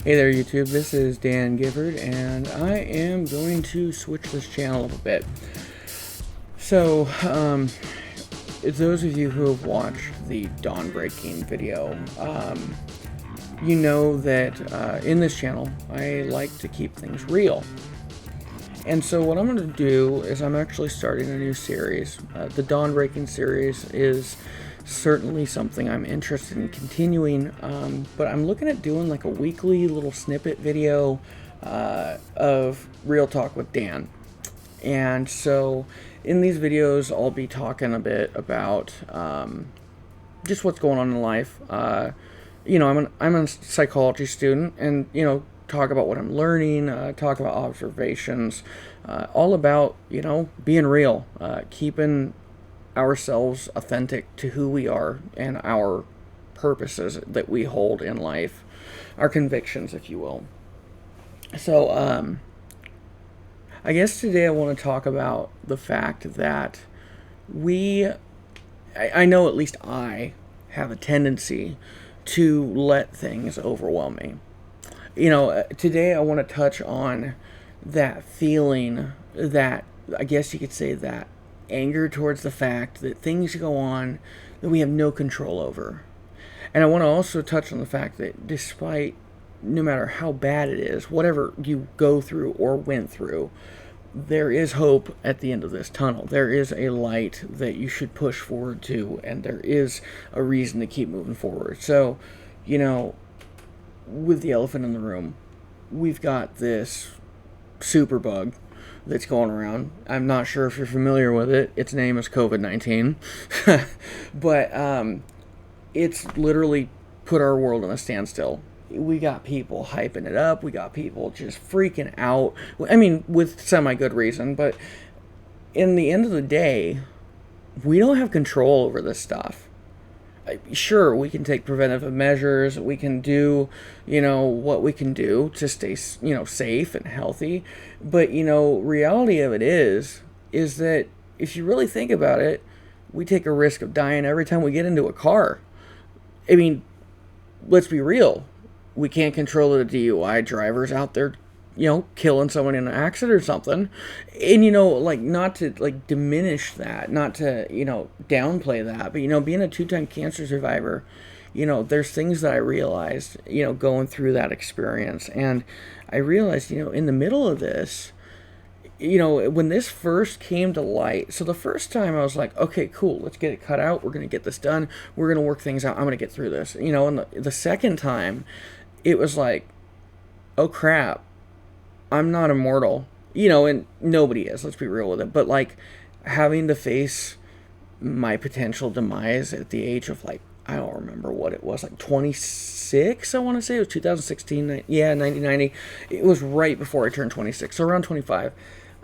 Hey there YouTube, this is Dan Gifford and I am going to switch this channel up a bit. So, those of you who have watched the Dawnbreaking video, you know that in this channel I like to keep things real. And so what I'm going to do is I'm actually starting a new series. The Dawnbreaking series is certainly something I'm interested in continuing, but I'm looking at doing like a weekly little snippet video of Real Talk with Dan. And so in these videos I'll be talking a bit about just what's going on in life. I'm a psychology student, and talk about what I'm learning, talk about observations, all about being real, keeping ourselves authentic to who we are and our purposes that we hold in life, our convictions, if you will. So I guess today I want to talk about the fact that I know at least I have a tendency to let things overwhelm me. Today I want to touch on that feeling, that I guess you could say that anger towards the fact that things go on that we have no control over. And I want to also touch on the fact that despite, no matter how bad it is, whatever you go through or went through, there is hope at the end of this tunnel. There is a light that you should push forward to, and there is a reason to keep moving forward. So, with the elephant in the room, we've got this superbug that's going around. I'm not sure if you're familiar with it. Its name is COVID-19. But it's literally put our world in a standstill. We got people hyping it up. We got people just freaking out. I mean, with semi-good reason. But in the end of the day, we don't have control over this stuff. Sure, we can take preventative measures. We can do, what we can do to stay, safe and healthy. But, reality of it is that if you really think about it, we take a risk of dying every time we get into a car. I mean, let's be real. We can't control the DUI drivers out there, killing someone in an accident or something. And, not to, diminish that, not to, downplay that. But, being a 2-time cancer survivor, there's things that I realized, going through that experience. And I realized, in the middle of this, when this first came to light, so the first time I was like, okay, cool, let's get it cut out. We're going to get this done. We're going to work things out. I'm going to get through this. And the second time, it was like, oh, crap. I'm not immortal, and nobody is, let's be real with it. But having to face my potential demise at the age of I don't remember what it was, 26, I want to say. It was 2016, 1990. It was right before I turned 26, so around 25.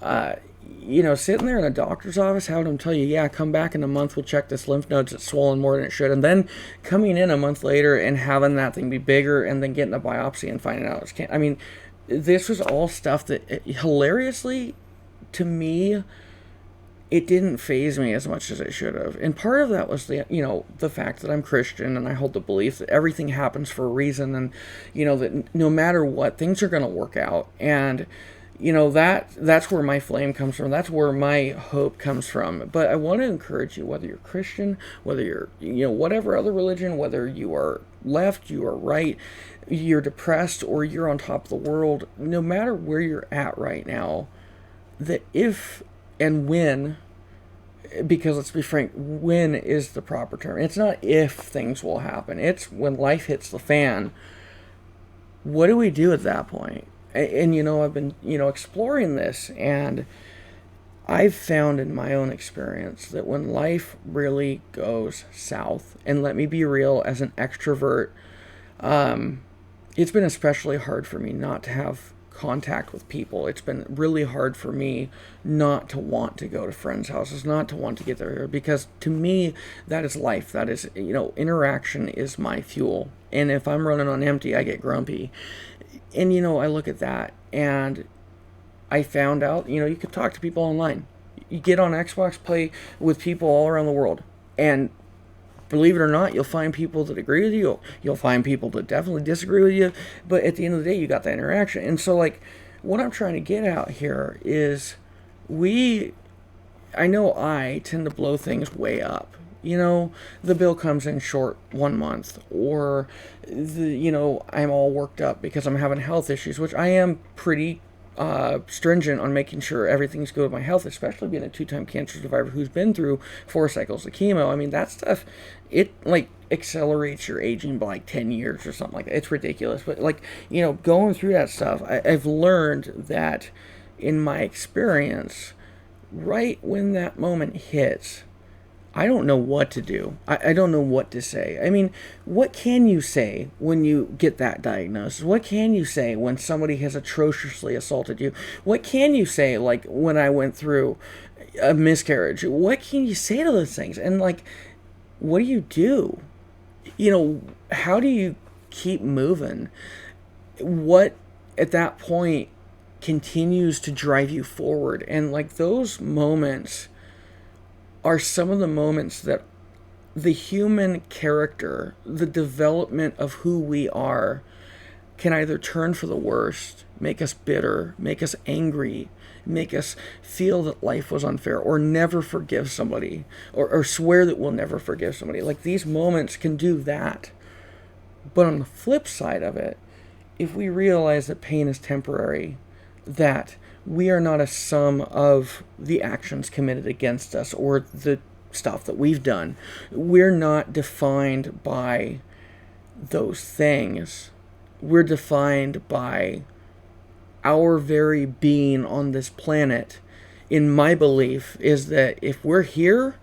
Sitting there in a doctor's office, having them tell you, yeah, come back in a month, we'll check this lymph nodes, it's swollen more than it should. And then coming in a month later and having that thing be bigger, and then getting a biopsy and finding out it's cancer. I mean, this was all stuff that, hilariously, to me, it didn't faze me as much as it should have. And part of that was the fact that I'm Christian, and I hold the belief that everything happens for a reason, and, that no matter what, things are going to work out. And, that's where my flame comes from. That's where my hope comes from. But I want to encourage you, whether you're Christian, whether you're, whatever other religion, whether you are left, you are right, you're depressed, or you're on top of the world, no matter where you're at right now, that if and when, because let's be frank, when is the proper term. It's not if things will happen. It's when life hits the fan. What do we do at that point? And, I've been, exploring this, and I've found in my own experience that when life really goes south, and let me be real, as an extrovert, it's been especially hard for me not to have contact with people. It's been really hard for me not to want to go to friends' houses, not to want to get there, because to me, that is life. That is, interaction is my fuel. And if I'm running on empty, I get grumpy. And, I look at that, and I found out, you could talk to people online. You get on Xbox, play with people all around the world. And believe it or not, you'll find people that agree with you. You'll find people that definitely disagree with you. But at the end of the day, you got that interaction. And so, like, what I'm trying to get out here is I know I tend to blow things way up. The bill comes in short 1 month, or I'm all worked up because I'm having health issues, which I am pretty stringent on making sure everything's good with my health, especially being a 2-time cancer survivor who's been through 4 cycles of chemo. I mean, that stuff, it like accelerates your aging by like 10 years or something like that. It's ridiculous. But like, going through that stuff, I've learned that in my experience, right when that moment hits, I don't know what to do. I don't know what to say. I mean, what can you say when you get that diagnosis? What can you say when somebody has atrociously assaulted you? What can you say, like, when I went through a miscarriage? What can you say to those things? And, like, what do you do? How do you keep moving? What, at that point, continues to drive you forward? And, like, those moments are some of the moments that the human character, the development of who we are, can either turn for the worst, make us bitter, make us angry, make us feel that life was unfair, or never forgive somebody, or swear that we'll never forgive somebody. Like, these moments can do that. But on the flip side of it, if we realize that pain is temporary, that we are not a sum of the actions committed against us or the stuff that we've done. We're not defined by those things. We're defined by our very being on this planet. In my belief is that if we're here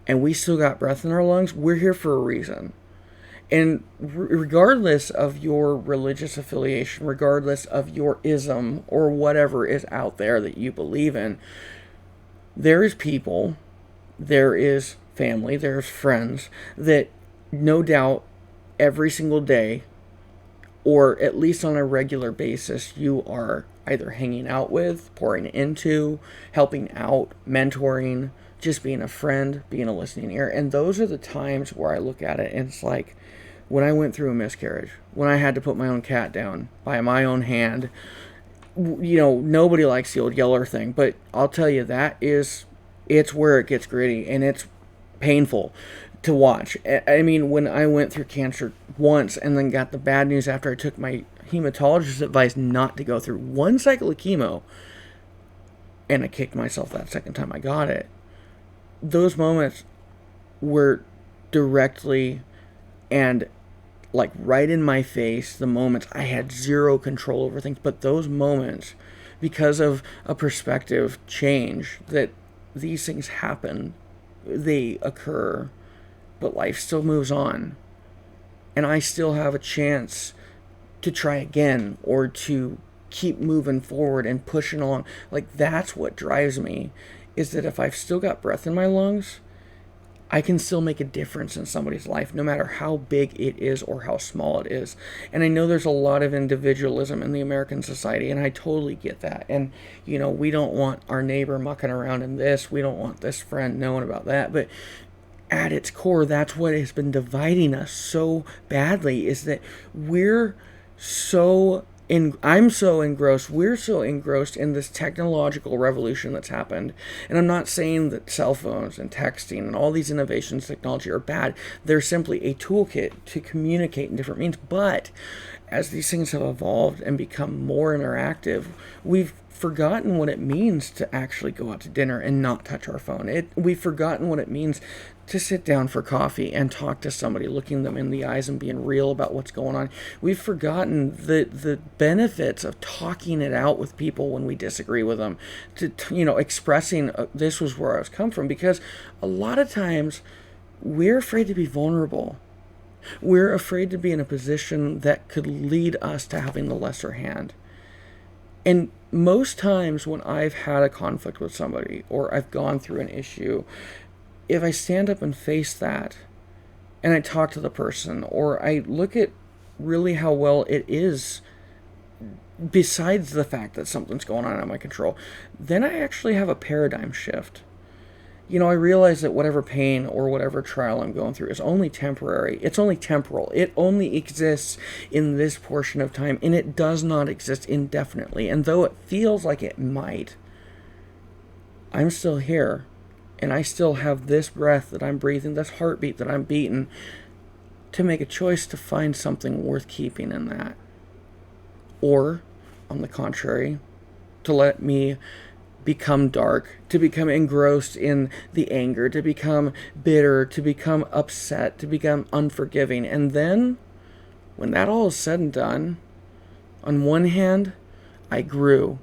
and we still got breath in our lungs, we're here for a reason. And regardless of your religious affiliation, regardless of your ism or whatever is out there that you believe in, there is people, there is family, there's friends that no doubt every single day, or at least on a regular basis, you are either hanging out with, pouring into, helping out, mentoring, just being a friend, being a listening ear. And those are the times where I look at it and it's like, when I went through a miscarriage, when I had to put my own cat down by my own hand, nobody likes the old yeller thing, but I'll tell you, it's where it gets gritty, and it's painful to watch. I mean, when I went through cancer once and then got the bad news after I took my hematologist's advice not to go through 1 cycle of chemo, and I kicked myself that second time I got it, those moments were directly and like right in my face, the moments I had zero control over things. But those moments, because of a perspective change, that these things happen, they occur, but life still moves on. And I still have a chance to try again, or to keep moving forward and pushing along. Like, that's what drives me, is that if I've still got breath in my lungs, I can still make a difference in somebody's life, no matter how big it is or how small it is. And I know there's a lot of individualism in the American society, and I totally get that. And, we don't want our neighbor mucking around in this. We don't want this friend knowing about that. But at its core, that's what has been dividing us so badly, is that we're I'm so engrossed, we're so engrossed in this technological revolution that's happened. And I'm not saying that cell phones and texting and all these innovations in technology are bad. They're simply a toolkit to communicate in different means. But as these things have evolved and become more interactive, we've forgotten what it means to actually go out to dinner and not touch our phone. We've forgotten what it means to sit down for coffee and talk to somebody, looking them in the eyes and being real about what's going on. We've forgotten the benefits of talking it out with people when we disagree with them, to expressing this was where I was come from, because a lot of times we're afraid to be vulnerable. We're afraid to be in a position that could lead us to having the lesser hand. And most times when I've had a conflict with somebody, or I've gone through an issue, if I stand up and face that, and I talk to the person, or I look at really how well it is, besides the fact that something's going on out of my control, then I actually have a paradigm shift. I realize that whatever pain or whatever trial I'm going through is only temporary. It's only temporal. It only exists in this portion of time, and it does not exist indefinitely. And though it feels like it might, I'm still here, and I still have this breath that I'm breathing, this heartbeat that I'm beating, to make a choice to find something worth keeping in that. Or, on the contrary, to let me become dark, to become engrossed in the anger, to become bitter, to become upset, to become unforgiving. And then, when that all is said and done, on one hand, I grew.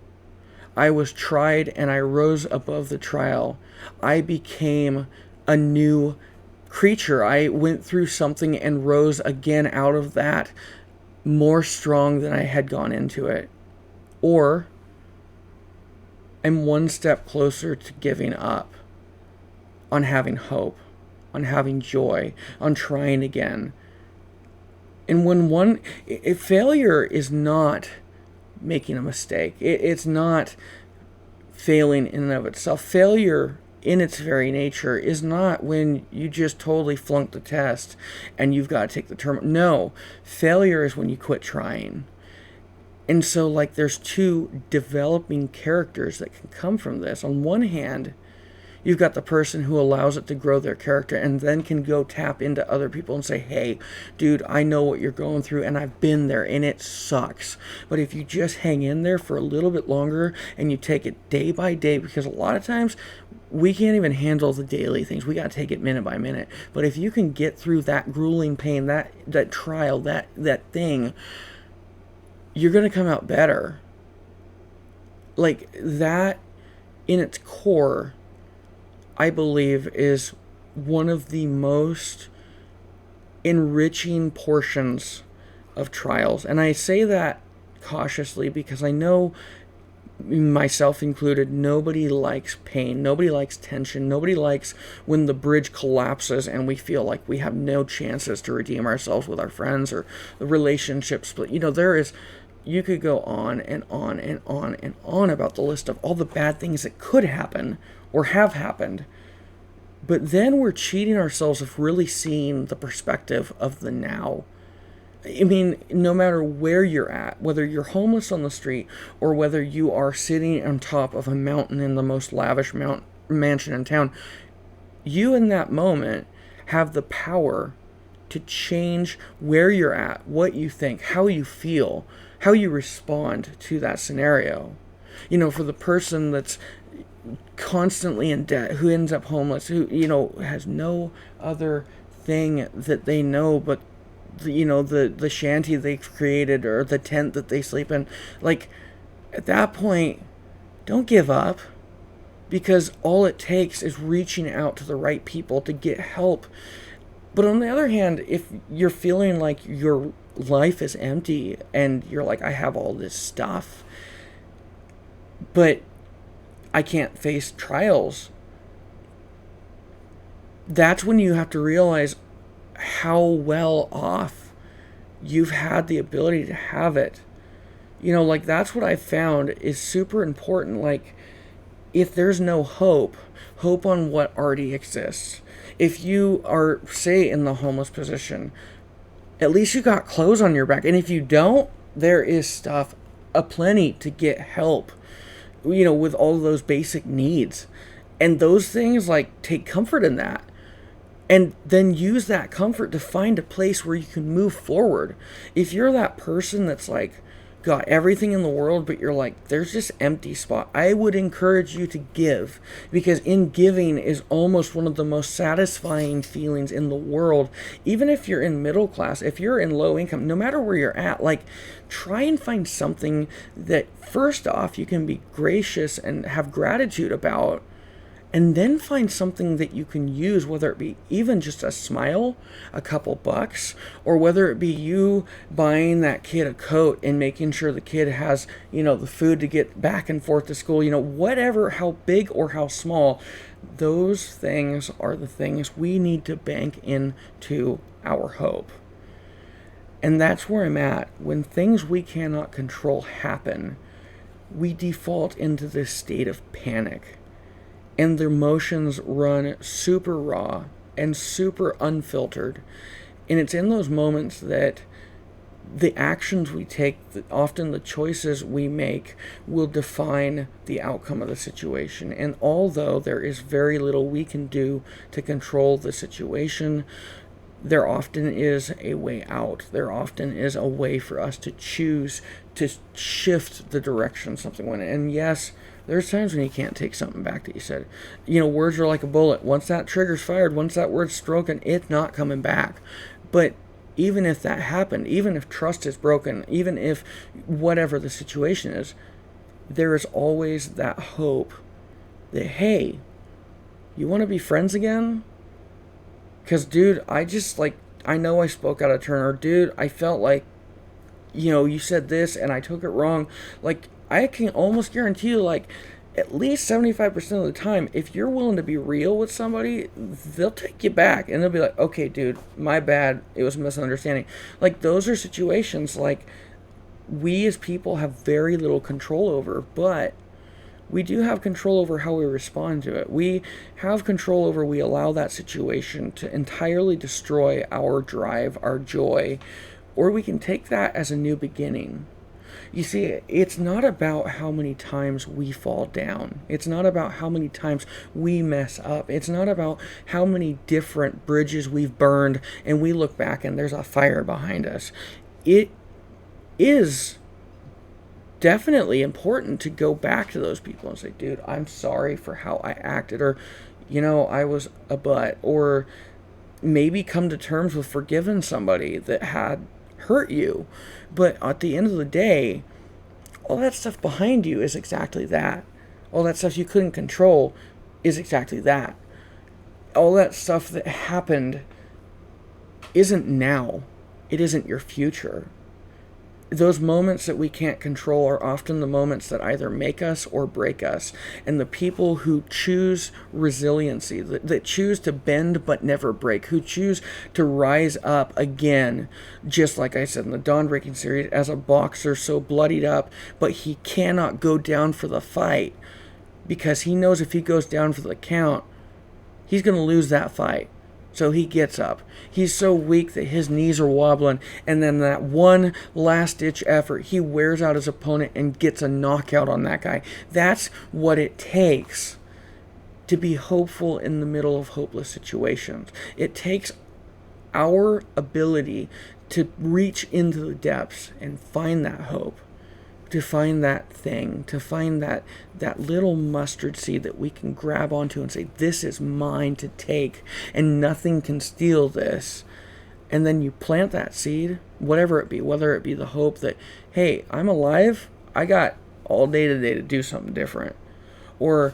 I was tried and I rose above the trial. I became a new creature. I went through something and rose again out of that more strong than I had gone into it. Or I'm one step closer to giving up on having hope, on having joy, on trying again. And if failure is not making a mistake, it's not failing in and of itself. Failure in its very nature is not when you just totally flunk the test and you've got to take the term. No, failure is when you quit trying. And so, there's two developing characters that can come from this. On one hand, you've got the person who allows it to grow their character and then can go tap into other people and say, hey, dude, I know what you're going through and I've been there and it sucks. But if you just hang in there for a little bit longer and you take it day by day, because a lot of times we can't even handle the daily things. We got to take it minute by minute. But if you can get through that grueling pain, that trial, that thing, you're going to come out better. That in its core, I believe, is one of the most enriching portions of trials. And I say that cautiously because I know, myself included, nobody likes pain. Nobody likes tension. Nobody likes when the bridge collapses and we feel like we have no chances to redeem ourselves with our friends or the relationship split. You could go on and on and on and on about the list of all the bad things that could happen or have happened. But then we're cheating ourselves of really seeing the perspective of the now. I mean, no matter where you're at, whether you're homeless on the street or whether you are sitting on top of a mountain in the most lavish mansion in town, you in that moment have the power to change where you're at, what you think, how you feel, how you respond to that scenario. For the person that's constantly in debt, who ends up homeless, who, has no other thing that they know but, the shanty they've created or the tent that they sleep in. At that point, don't give up, because all it takes is reaching out to the right people to get help. But on the other hand, if you're feeling like your life is empty and you're like, I have all this stuff, but I can't face trials, that's when you have to realize how well off you've had the ability to have it. That's what I found is super important. If there's no hope on what already exists. If you are, say, in the homeless position, at least you got clothes on your back. And if you don't, there is stuff aplenty to get help, with all of those basic needs. And those things, take comfort in that. And then use that comfort to find a place where you can move forward. If you're that person that's got everything in the world, but you're there's this empty spot, I would encourage you to give, because in giving is almost one of the most satisfying feelings in the world. Even if you're in middle class, if you're in low income, no matter where you're at, try and find something that first off you can be gracious and have gratitude about, and then find something that you can use, whether it be even just a smile, a couple bucks, or whether it be you buying that kid a coat and making sure the kid has, the food to get back and forth to school, whatever, how big or how small, those things are the things we need to bank into our hope. And that's where I'm at. When things we cannot control happen, we default into this state of panic. and their emotions run super raw and super unfiltered. And it's in those moments that the actions we take, often the choices we make, will define the outcome of the situation. And although there is very little we can do to control the situation, there often is a way out. There often is a way for us to choose to shift the direction something went in. And yes, there's times when you can't take something back that you said. Words are like a bullet. Once that trigger's fired, once that word's spoken, it's not coming back. But even if that happened, even if trust is broken, even if whatever the situation is, there is always that hope that, hey, you want to be friends again? Because, dude, I know I spoke out of turn, or dude, I felt like, you said this and I took it wrong. Like, I can almost guarantee you, at least 75% of the time, if you're willing to be real with somebody, they'll take you back and they'll be like, okay, dude, my bad. It was a misunderstanding. Those are situations, we as people have very little control over, but we do have control over how we respond to it. We have control over, we allow that situation to entirely destroy our drive, our joy, or we can take that as a new beginning. You see, it's not about how many times we fall down. It's not about how many times we mess up. It's not about how many different bridges we've burned and we look back and there's a fire behind us. It is definitely important to go back to those people and say, dude, I'm sorry for how I acted, or, I was a butt, or maybe come to terms with forgiving somebody that had hurt you. But at the end of the day, all that stuff behind you is exactly that. All that stuff you couldn't control is exactly that. All that stuff that happened isn't now. It isn't your future. Those moments that we can't control are often the moments that either make us or break us. And the people who choose resiliency, that choose to bend but never break, who choose to rise up again, just like I said in the Dawnbreaking series, as a boxer so bloodied up, but he cannot go down for the fight because he knows if he goes down for the count, he's going to lose that fight. So he gets up. He's so weak that his knees are wobbling, and then that one last-ditch effort, he wears out his opponent and gets a knockout on that guy. That's what it takes to be hopeful in the middle of hopeless situations. It takes our ability to reach into the depths and find that hope, to find that thing, to find that little mustard seed that we can grab onto and say, this is mine to take, and nothing can steal this. And then you plant that seed, whatever it be, whether it be the hope that, hey, I'm alive, I got all day today to do something different. Or,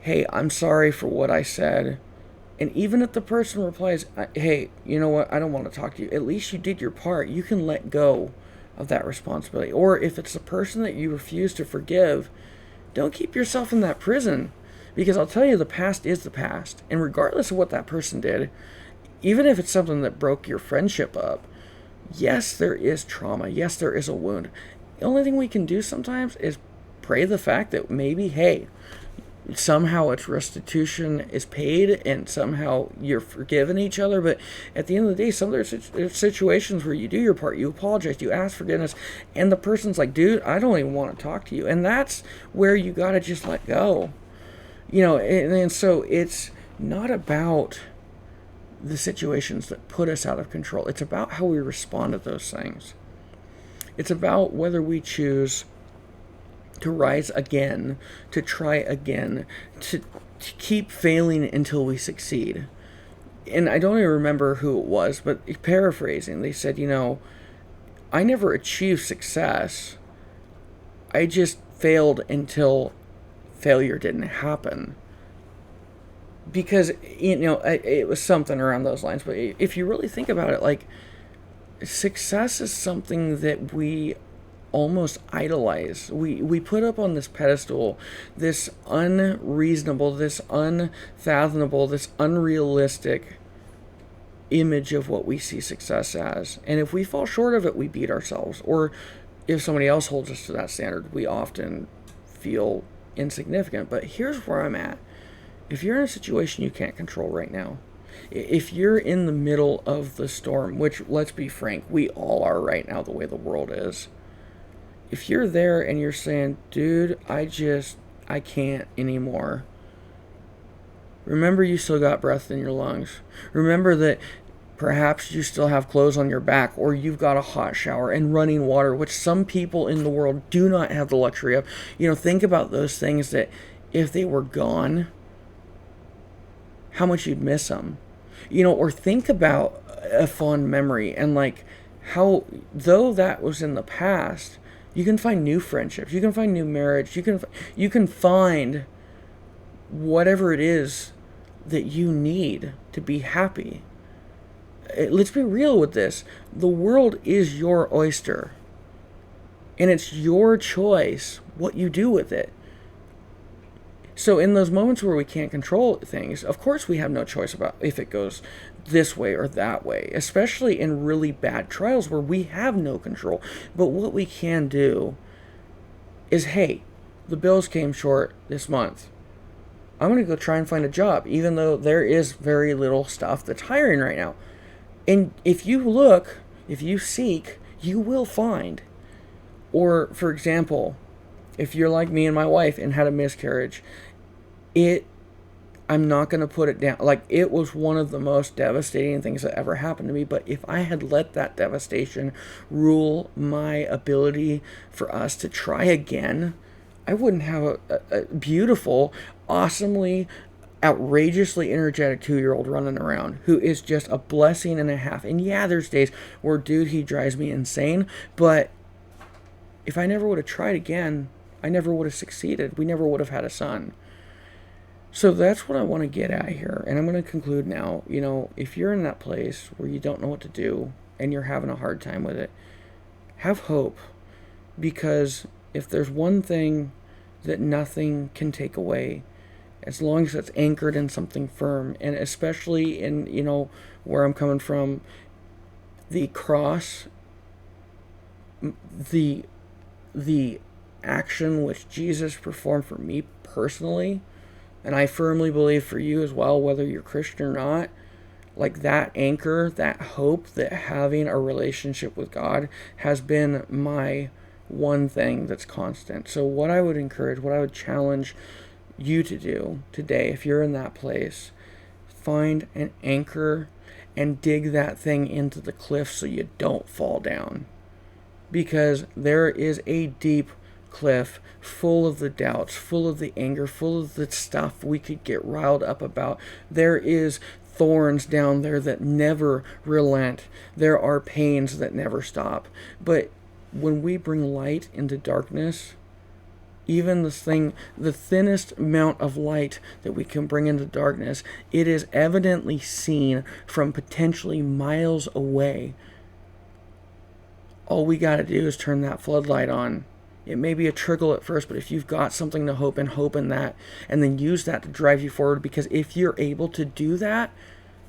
hey, I'm sorry for what I said. And even if the person replies, hey, you know what, I don't want to talk to you, at least you did your part. You can let go of that responsibility. Or if it's the person that you refuse to forgive, don't keep yourself in that prison, because I'll tell you, the past is the past, and regardless of what that person did, even if it's something that broke your friendship up, yes, there is trauma, yes, there is a wound. The only thing we can do sometimes is pray the fact that maybe, hey, somehow its restitution is paid and somehow you're forgiving each other. But at the end of the day, some of there's situations where you do your part, you apologize, you ask forgiveness, and the person's like, dude, I don't even want to talk to you. And that's where you got to just let go. And so it's not about the situations that put us out of control. It's about how we respond to those things. It's about whether we choose to rise again, to try again, to keep failing until we succeed. And I don't even remember who it was, but paraphrasing, they said, I never achieved success. I just failed until failure didn't happen. Because, it was something around those lines. But if you really think about it, success is something that we almost idolize. We put up on this pedestal this unreasonable, this unfathomable, this unrealistic image of what we see success as. And if we fall short of it, we beat ourselves. Or if somebody else holds us to that standard, we often feel insignificant. But here's where I'm at. If you're in a situation you can't control right now, if you're in the middle of the storm, which, let's be frank, we all are right now the way the world is. If you're there and you're saying, dude, I can't anymore. Remember you still got breath in your lungs. Remember that perhaps you still have clothes on your back, or you've got a hot shower and running water, which some people in the world do not have the luxury of. Think about those things that if they were gone, how much you'd miss them. Or think about a fond memory and like how, though that was in the past, you can find new friendships, you can find new marriage, you can find whatever it is that you need to be happy. Let's be real with this. The world is your oyster, and it's your choice what you do with it. So in those moments where we can't control things, of course we have no choice about if it goes this way or that way, especially in really bad trials where we have no control. But what we can do is, hey, the bills came short this month. I'm going to go try and find a job, even though there is very little stuff that's hiring right now. And if you look, if you seek, you will find. Or, for example, if you're like me and my wife and had a miscarriage, I'm not going to put it down. Like, it was one of the most devastating things that ever happened to me. But if I had let that devastation rule my ability for us to try again, I wouldn't have a beautiful, awesomely, outrageously energetic 2-year-old running around who is just a blessing and a half. And yeah, there's days where, dude, he drives me insane. But if I never would have tried again, I never would have succeeded. We never would have had a son. So that's what I want to get at here. And I'm going to conclude now. If you're in that place where you don't know what to do and you're having a hard time with it, have hope. Because if there's one thing that nothing can take away, as long as it's anchored in something firm, and especially in, where I'm coming from, the cross, the action which Jesus performed for me personally, and I firmly believe for you as well, whether you're Christian or not, like that anchor, that hope, that having a relationship with God has been my one thing that's constant. So what I would encourage, what I would challenge you to do today, if you're in that place, find an anchor and dig that thing into the cliff so you don't fall down. Because there is a deep cliff full of the doubts, full of the anger, full of the stuff we could get riled up about. There is thorns down there that never relent. There are pains that never stop. But when we bring light into darkness, even the thinnest amount of light that we can bring into darkness, it is evidently seen from potentially miles away. All we got to do is turn that floodlight on. It may be a trickle at first, but if you've got something to hope in that, and then use that to drive you forward, because if you're able to do that,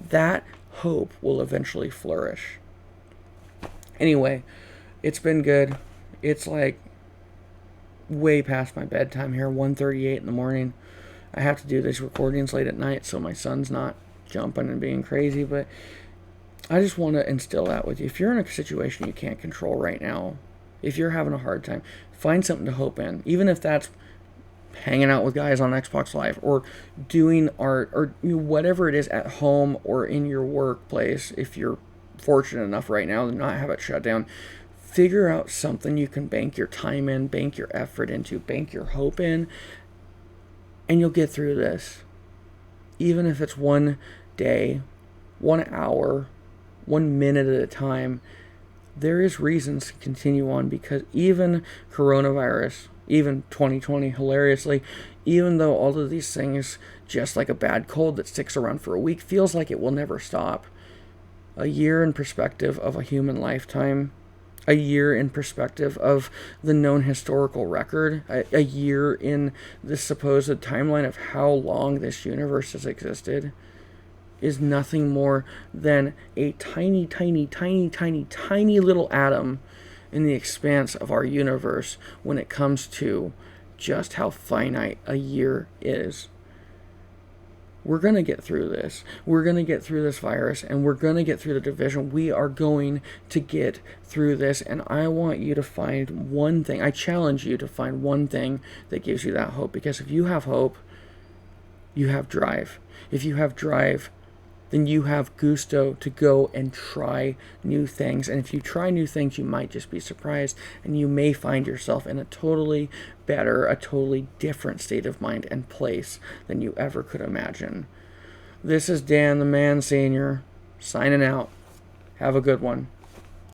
that hope will eventually flourish. Anyway, it's been good. It's like way past my bedtime here, 1:38 in the morning. I have to do these recordings late at night so my son's not jumping and being crazy, but I just want to instill that with you. If you're in a situation you can't control right now, if you're having a hard time, find something to hope in. Even if that's hanging out with guys on Xbox Live, or doing art, or whatever it is at home or in your workplace. If you're fortunate enough right now to not have it shut down, figure out something you can bank your time in, bank your effort into, bank your hope in, and you'll get through this. Even if it's one day, 1 hour, 1 minute at a time, there is reasons to continue on, because even coronavirus, even 2020, hilariously, even though all of these things, just like a bad cold that sticks around for a week, feels like it will never stop. A year in perspective of a human lifetime, a year in perspective of the known historical record, a year in the supposed timeline of how long this universe has existed, is nothing more than a tiny, tiny, tiny, tiny, tiny little atom in the expanse of our universe when it comes to just how finite a year is. We're going to get through this. We're going to get through this virus, and we're going to get through the division. We are going to get through this, and I want you to find one thing. I challenge you to find one thing that gives you that hope, because if you have hope, you have drive. If you have drive, then you have gusto to go and try new things. And if you try new things, you might just be surprised, and you may find yourself in a totally better, a totally different state of mind and place than you ever could imagine. This is Dan the Man Senior, signing out. Have a good one.